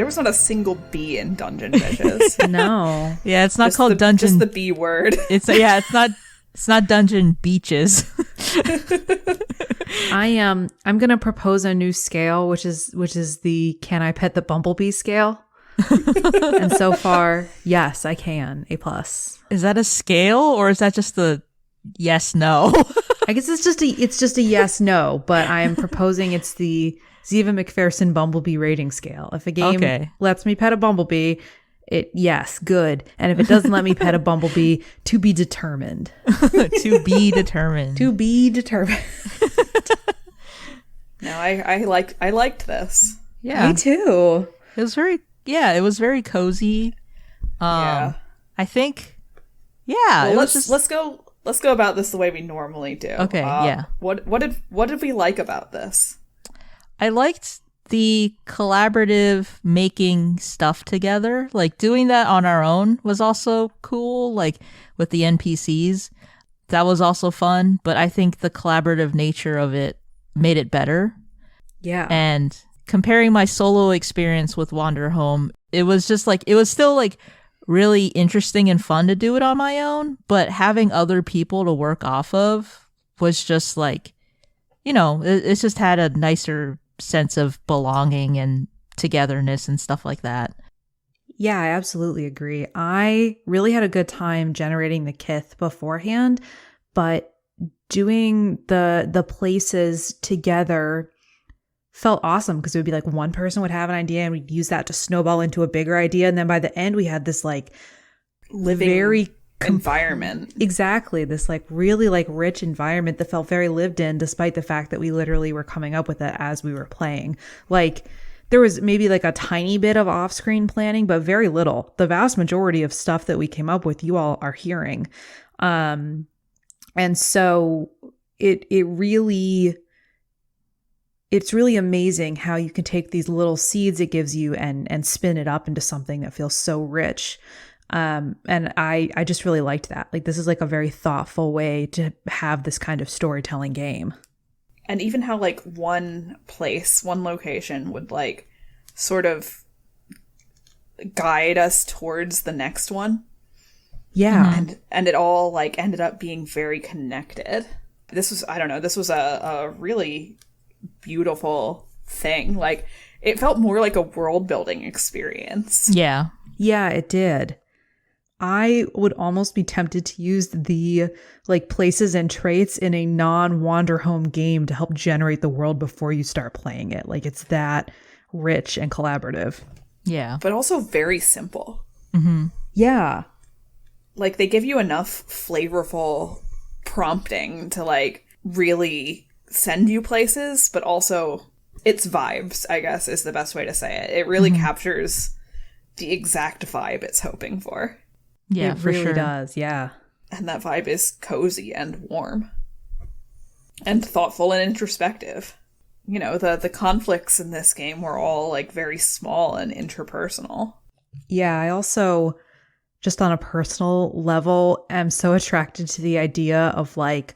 was not a single bee in Dungeon Bitches. No. Yeah, it's not Just called dungeon. Just the B word. It's not dungeon beaches. I'm gonna propose a new scale, which is the Can I Pet the Bumblebee scale. And so far, yes, I can. A+. Is that a scale or is that just the yes no? I guess it's just a yes no, but I am proposing it's the Ziva McPherson Bumblebee rating scale. If a game lets me pet a bumblebee, yes, good. And if it doesn't let me pet a bumblebee, to be determined. To be determined. To be determined. No, I liked this. Yeah. Me too. It was very cozy. Yeah. I think well, let's go about this the way we normally do. Okay, yeah. What did we like about this? I liked the collaborative making stuff together. Like doing that on our own was also cool, like with the NPCs. That was also fun, but I think the collaborative nature of it made it better. Yeah. And comparing my solo experience with Wanderhome, it was just like, it was still like really interesting and fun to do it on my own, but having other people to work off of was just like, you know, it's just had a nicer sense of belonging and togetherness and stuff like that. Yeah, I absolutely agree. I really had a good time generating the kith beforehand, but doing the places together felt awesome because it would be like one person would have an idea and we'd use that to snowball into a bigger idea. And then by the end, we had this like living very environment. Exactly. This like really like rich environment that felt very lived in, despite the fact that we literally were coming up with it as we were playing. Like there was maybe like a tiny bit of off-screen planning, but very little. The vast majority of stuff that we came up with, you all are hearing. And so it's really amazing how you can take these little seeds it gives you and spin it up into something that feels so rich. And I just really liked that. Like this is like a very thoughtful way to have this kind of storytelling game. And even how like one place, one location would like sort of guide us towards the next one. Yeah. And it all like ended up being very connected. This was, I don't know, this was a really beautiful thing. Like it felt more like a world building experience. Yeah. Yeah, it did. I would almost be tempted to use the like places and traits in a non-Wanderhome game to help generate the world before you start playing it. Like it's that rich and collaborative. Yeah. But also very simple. Mm-hmm. Yeah. Like they give you enough flavorful prompting to like really send you places, but also its vibes, I guess, is the best way to say it. It really captures the exact vibe it's hoping for. Yeah, it for really sure. does. Yeah. And that vibe is cozy and warm. And thoughtful and introspective. You know, the conflicts in this game were all like very small and interpersonal. Yeah, I also, just on a personal level, am so attracted to the idea of like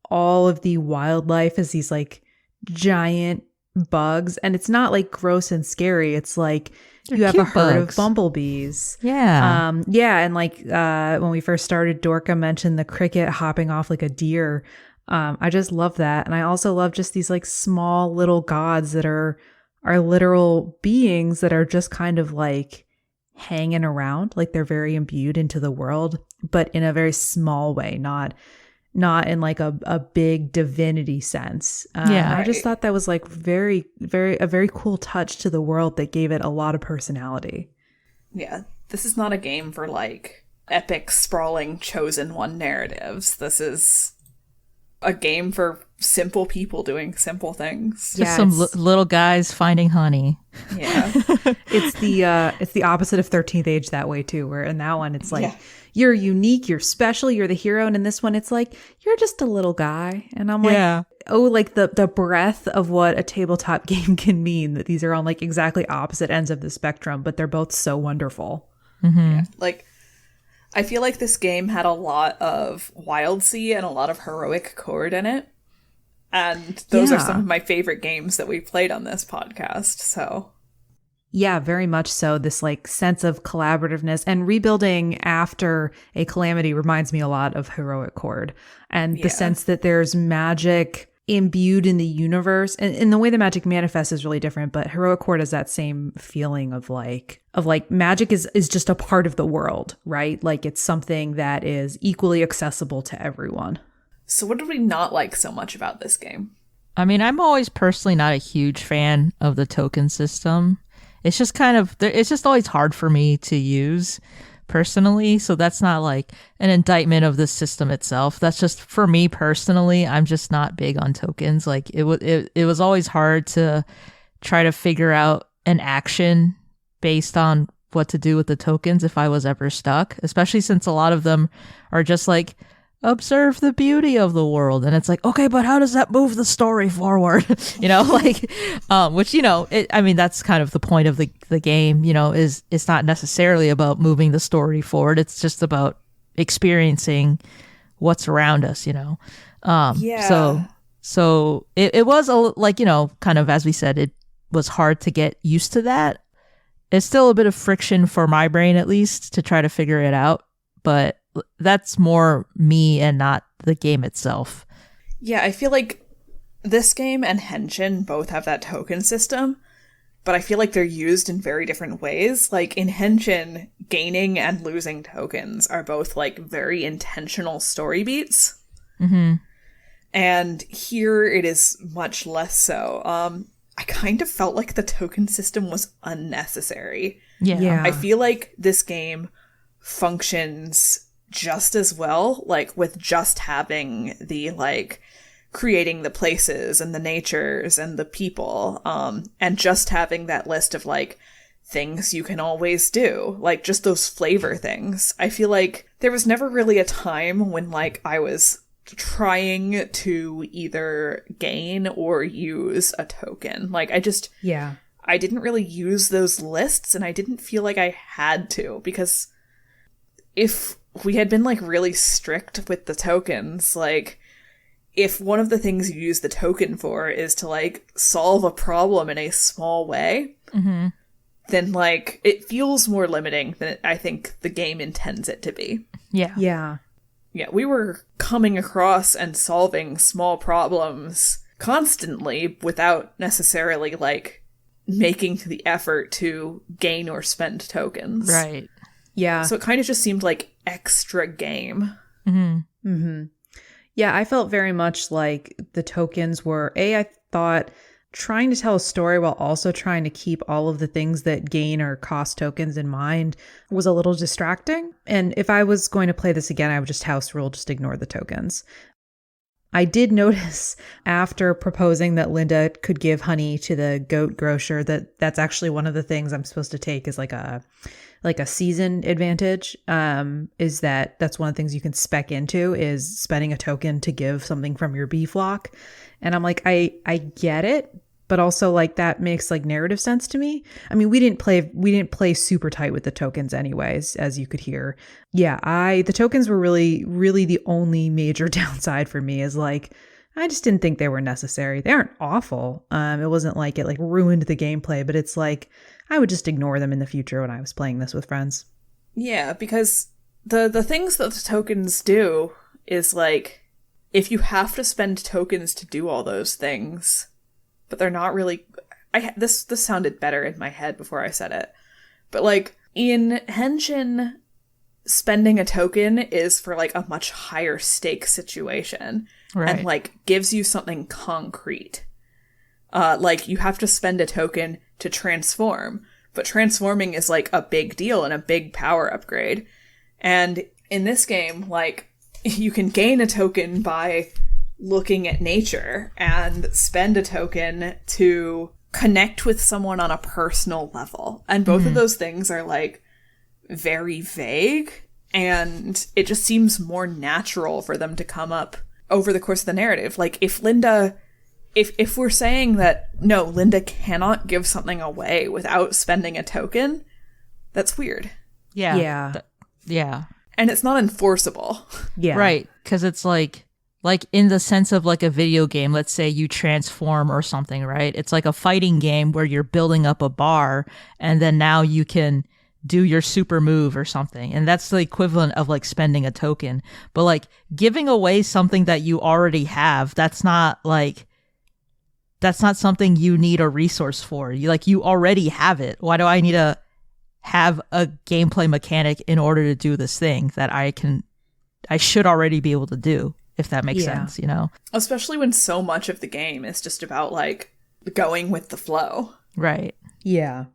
all of the wildlife as these like giant bugs. And it's not like gross and scary. It's like you have a herd of bumblebees. Yeah. Yeah. And like when we first started, Dorca mentioned the cricket hopping off like a deer. I just love that. And I also love just these like small little gods that are literal beings that are just kind of like hanging around. Like they're very imbued into the world, but in a very small way, not in like a big divinity sense. Yeah. I just thought that was like a very cool touch to the world that gave it a lot of personality. Yeah. This is not a game for like epic, sprawling, chosen one narratives. This is a game for simple people doing simple things. Just some little guys finding honey. Yeah. It's the opposite of 13th Age that way too, where in that one it's like, yeah. You're unique, you're special, you're the hero. And in this one, it's like, you're just a little guy. And I'm like, Yeah. oh, like the breadth of what a tabletop game can mean, that these are on like exactly opposite ends of the spectrum, but they're both so wonderful. Mm-hmm. Yeah. Like, I feel like this game had a lot of Wildsea and a lot of heroic chord in it. And those are some of my favorite games that we played on this podcast. So Yeah, very much so. This like sense of collaborativeness and rebuilding after a calamity reminds me a lot of Heroic Chord, and the sense that there's magic imbued in the universe, and in the way the magic manifests is really different, but Heroic Chord has that same feeling of like magic is just a part of the world, right? Like it's something that is equally accessible to everyone. So what did we not like so much about this game? I mean, I'm always personally not a huge fan of the token system. It's just kind of, it's just always hard for me to use personally. So that's not like an indictment of the system itself. That's just for me personally. I'm just not big on tokens. Like it was always hard to try to figure out an action based on what to do with the tokens if I was ever stuck, especially since a lot of them are just like observe the beauty of the world. And it's like, okay, but how does that move the story forward? Which, I mean, that's kind of the point of the game, is it's not necessarily about moving the story forward. It's just about experiencing what's around us, Yeah. So it was kind of, as we said, it was hard to get used to that. It's still a bit of friction for my brain, at least, to try to figure it out. But that's more me and not the game itself. Yeah, I feel like this game and Henshin both have that token system, but I feel like they're used in very different ways. Like in Henshin, gaining and losing tokens are both like very intentional story beats. Mm-hmm. And here it is much less so. I kind of felt like the token system was unnecessary. Yeah. I feel like this game functions just as well, like with just having the like creating the places and the natures and the people, and just having that list of like things you can always do, like just those flavor things. I feel like there was never really a time when like I was trying to either gain or use a token. Like I didn't really use those lists, and I didn't feel like I had to, because if we had been like really strict with the tokens, like if one of the things you use the token for is to like solve a problem in a small way, mm-hmm. then like it feels more limiting than I think the game intends it to be. Yeah. Yeah, we were coming across and solving small problems constantly without necessarily like making the effort to gain or spend tokens. Right. Yeah. So it kind of just seemed like extra game. Mm-hmm. Mm-hmm. Yeah, I felt very much like the tokens were, I thought, trying to tell a story while also trying to keep all of the things that gain or cost tokens in mind was a little distracting. And if I was going to play this again, I would just house rule, just ignore the tokens. I did notice after proposing that Linda could give honey to the goat grocer that that's actually one of the things I'm supposed to take as like a season advantage, is that's one of the things you can spec into is spending a token to give something from your bee flock. And I'm like, I get it, but also like that makes like narrative sense to me. I mean, we didn't play super tight with the tokens anyways, as you could hear. Yeah, the tokens were really, really the only major downside for me, is like, I just didn't think they were necessary. They aren't awful. It wasn't like it like ruined the gameplay, but it's like, I would just ignore them in the future when I was playing this with friends. Yeah, because the things that the tokens do is like, if you have to spend tokens to do all those things, but they're not really... This sounded better in my head before I said it. But like, in Henshin, spending a token is for like a much higher stake situation. Right. And like, gives you something concrete. Like, you have to spend a token to transform. But transforming is like a big deal and a big power upgrade. And in this game, like, you can gain a token by looking at nature and spend a token to connect with someone on a personal level. And both of those things are like very vague, and it just seems more natural for them to come up over the course of the narrative. Like if we're saying that no, Linda cannot give something away without spending a token, that's weird. Yeah. Yeah. Yeah. And it's not enforceable. Yeah. Right. Because it's like in the sense of like a video game, let's say you transform or something, right? It's like a fighting game where you're building up a bar and then now you can do your super move or something. And that's the equivalent of like spending a token. But like giving away something that you already have, that's not something you need a resource for. You already have it. Why do I need to have a gameplay mechanic in order to do this thing that I should already be able to do, if that makes sense, Especially when so much of the game is just about like going with the flow. Right. Yeah.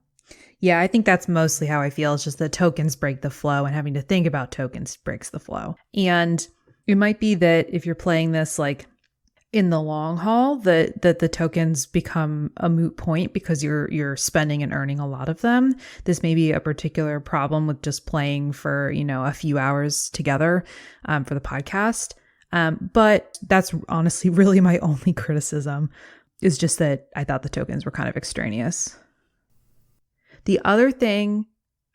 Yeah, I think that's mostly how I feel. It's just that tokens break the flow, and having to think about tokens breaks the flow. And it might be that if you're playing this, like, in the long haul that the tokens become a moot point because you're spending and earning a lot of them. This may be a particular problem with just playing for, a few hours together for the podcast. But that's honestly really my only criticism, is just that I thought the tokens were kind of extraneous. The other thing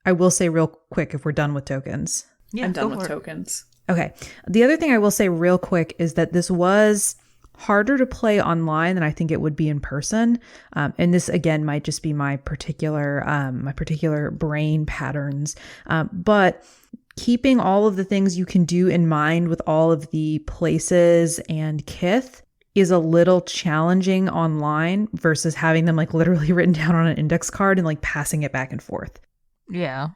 I will say real quick, if we're done with tokens. Yeah, I'm done with tokens. Okay. The other thing I will say real quick is that this was harder to play online than I think it would be in person. And this, again, might just be my particular brain patterns. But keeping all of the things you can do in mind with all of the places and kith is a little challenging online versus having them like literally written down on an index card and like passing it back and forth. Yeah.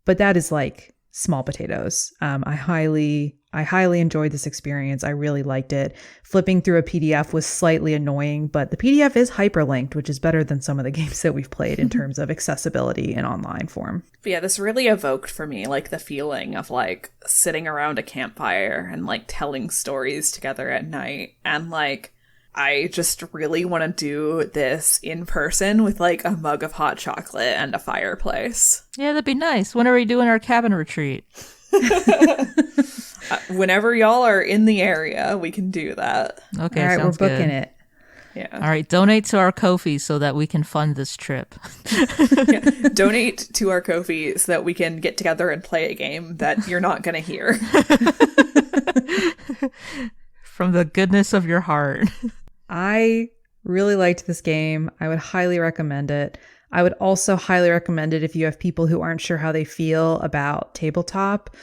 But that is like small potatoes. I highly enjoyed this experience. I really liked it. Flipping through a PDF was slightly annoying, but the PDF is hyperlinked, which is better than some of the games that we've played in terms of accessibility in online form. But yeah, this really evoked for me like the feeling of like sitting around a campfire and like telling stories together at night. And like, I just really want to do this in person with like a mug of hot chocolate and a fireplace. Yeah, that'd be nice. When are we doing our cabin retreat? Whenever y'all are in the area, we can do that. Okay, all right, sounds we're booking good. it. Yeah. All right, donate to our Ko-fi so that we can fund this trip. Yeah. Donate to our Ko-fi so that we can get together and play a game that you're not going to hear. From the goodness of your heart. I really liked this game. I would highly recommend it. I would also highly recommend it if you have people who aren't sure how they feel about tabletop,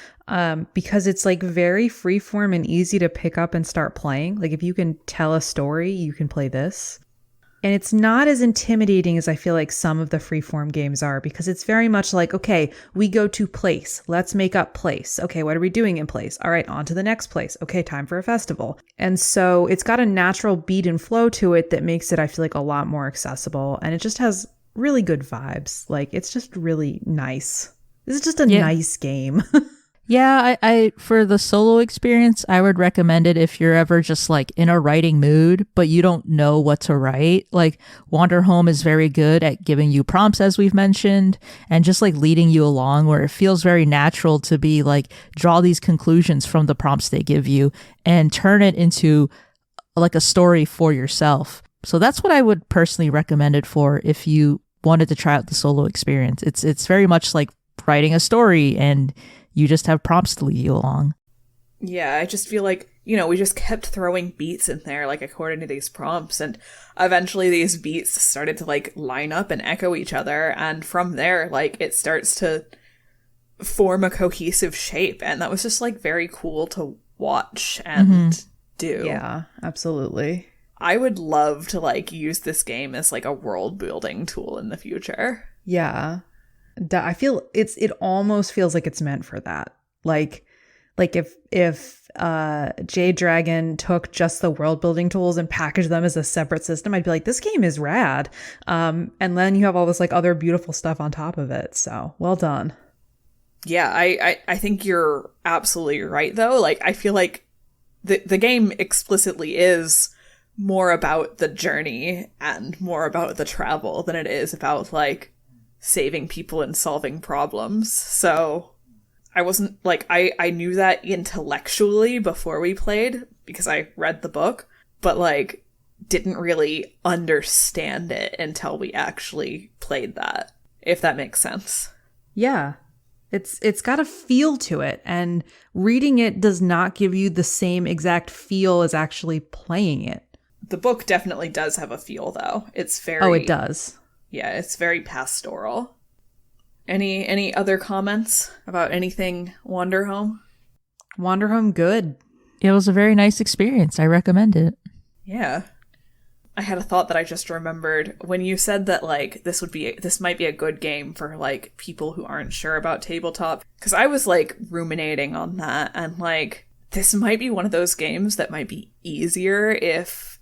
because it's like very freeform and easy to pick up and start playing. Like if you can tell a story, you can play this. And it's not as intimidating as I feel like some of the freeform games are, because it's very much like, okay, we go to place. Let's make up place. Okay, what are we doing in place? All right, on to the next place. Okay, time for a festival. And so it's got a natural beat and flow to it that makes it, I feel like, a lot more accessible. And it just has really good vibes. Like, it's just really nice. This is just a nice game. Yeah, I for the solo experience, I would recommend it if you're ever just like in a writing mood, but you don't know what to write. Like Wanderhome is very good at giving you prompts, as we've mentioned, and just like leading you along, where it feels very natural to be like, draw these conclusions from the prompts they give you and turn it into like a story for yourself. So that's what I would personally recommend it for if you wanted to try out the solo experience. It's very much like writing a story, and you just have prompts to lead you along. Yeah, I just feel like, we just kept throwing beats in there, like, according to these prompts, and eventually these beats started to, like, line up and echo each other, and from there, like, it starts to form a cohesive shape, and that was just, like, very cool to watch and do. Yeah, absolutely. I would love to, like, use this game as, like, a world-building tool in the future. Yeah. I feel it almost feels like it's meant for that. Like if Jade Dragon took just the world building tools and packaged them as a separate system, I'd be like, this game is rad. And then you have all this like other beautiful stuff on top of it. So well done. Yeah, I think you're absolutely right though. Like, I feel like the game explicitly is more about the journey and more about the travel than it is about like saving people and solving problems. So I wasn't like, I knew that intellectually before we played because I read the book, but like didn't really understand it until we actually played that, if that makes sense. Yeah. It's got a feel to it, and reading it does not give you the same exact feel as actually playing it. The book definitely does have a feel though. It's very Oh, it does. Yeah, it's very pastoral. Any other comments about anything Wanderhome? Wanderhome, good. It was a very nice experience. I recommend it. Yeah. I had a thought that I just remembered when you said that like this might be a good game for like people who aren't sure about tabletop, because I was like ruminating on that, and like this might be one of those games that might be easier if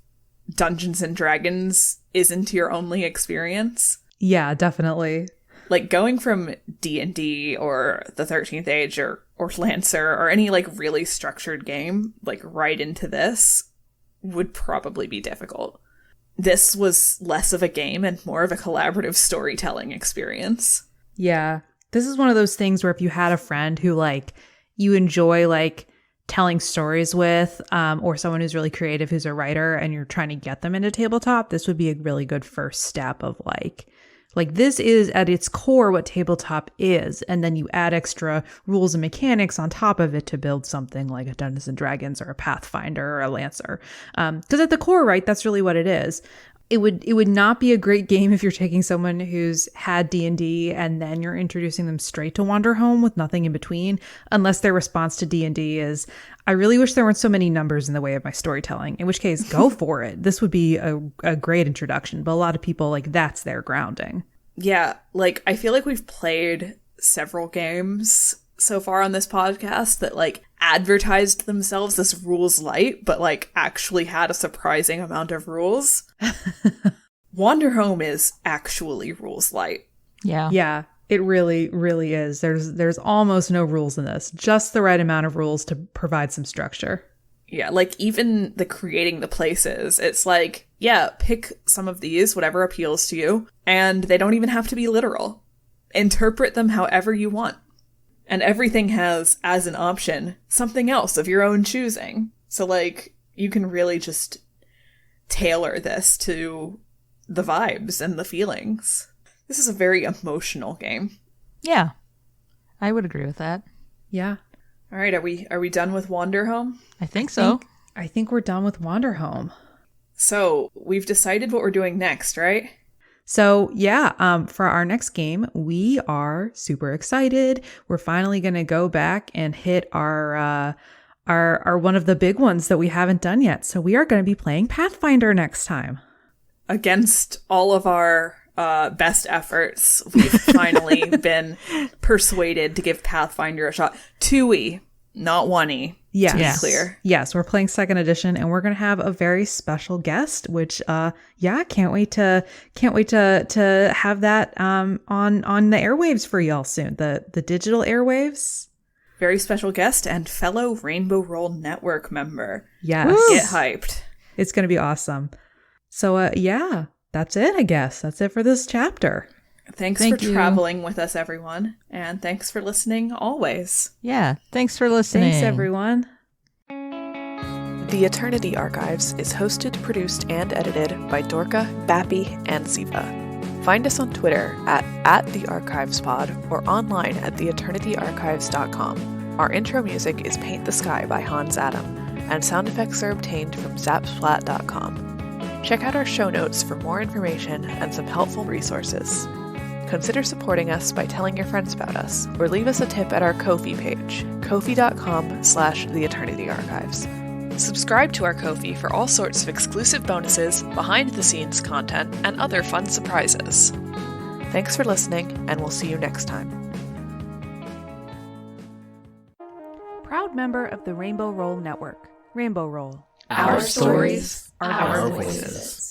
Dungeons and Dragons isn't your only experience. Yeah, definitely. Like going from D&D or the 13th Age or Lancer or any like really structured game like right into this would probably be difficult. This was less of a game and more of a collaborative storytelling experience. Yeah. This is one of those things where if you had a friend who like you enjoy like telling stories with, or someone who's really creative, who's a writer, and you're trying to get them into tabletop, this would be a really good first step of like this is at its core what tabletop is. And then you add extra rules and mechanics on top of it to build something like a Dungeons and Dragons or a Pathfinder or a Lancer. Because at the core, right, that's really what it is. It would not be a great game if you're taking someone who's had D&D and then you're introducing them straight to Wanderhome with nothing in between, unless their response to D&D is, I really wish there weren't so many numbers in the way of my storytelling, in which case, go for it. This would be a great introduction, but a lot of people, like, that's their grounding. Yeah, like, I feel like we've played several games so far on this podcast that, like, advertised themselves as rules light, but, like, actually had a surprising amount of rules. Wanderhome is actually rules light. Yeah. Yeah, it really, really is. There's almost no rules in this. Just the right amount of rules to provide some structure. Yeah, like, even the creating the places, it's like, yeah, pick some of these, whatever appeals to you, and they don't even have to be literal. Interpret them however you want. And everything has, as an option, something else of your own choosing. So, like, you can really just tailor this to the vibes and the feelings. This is a very emotional game. Yeah. I would agree with that. Yeah. All right, are we done with Wanderhome? I think so. I think we're done with Wanderhome. So, we've decided what we're doing next, right? So yeah, for our next game, we are super excited. We're finally going to go back and hit our one of the big ones that we haven't done yet. So we are going to be playing Pathfinder next time. Against all of our best efforts, we've finally been persuaded to give Pathfinder a shot. 2E, not 1E. Yes. To be clear. Yes, we're playing second edition, and we're going to have a very special guest, which can't wait to have that on the airwaves for y'all soon. The digital airwaves. Very special guest and fellow Rainbow Roll Network member. Yes. Woo! Get hyped. It's going to be awesome. So yeah, that's it, I guess. That's it for this chapter. Thanks for traveling with us, everyone. And thanks for listening always. Yeah. Thanks for listening. Thanks, everyone. The Eternity Archives is hosted, produced, and edited by Dorca, Bappy, and Ziva. Find us on Twitter at @TheArchivesPod or online at theeternityarchives.com. Our intro music is Paint the Sky by Hans Adam, and sound effects are obtained from zapsplat.com. Check out our show notes for more information and some helpful resources. Consider supporting us by telling your friends about us, or leave us a tip at our Ko-fi page, ko-fi.com/theeternityarchives. Subscribe to our Ko-fi for all sorts of exclusive bonuses, behind-the-scenes content, and other fun surprises. Thanks for listening, and we'll see you next time. Proud member of the Rainbow Roll Network. Rainbow Roll. Our stories, our voices.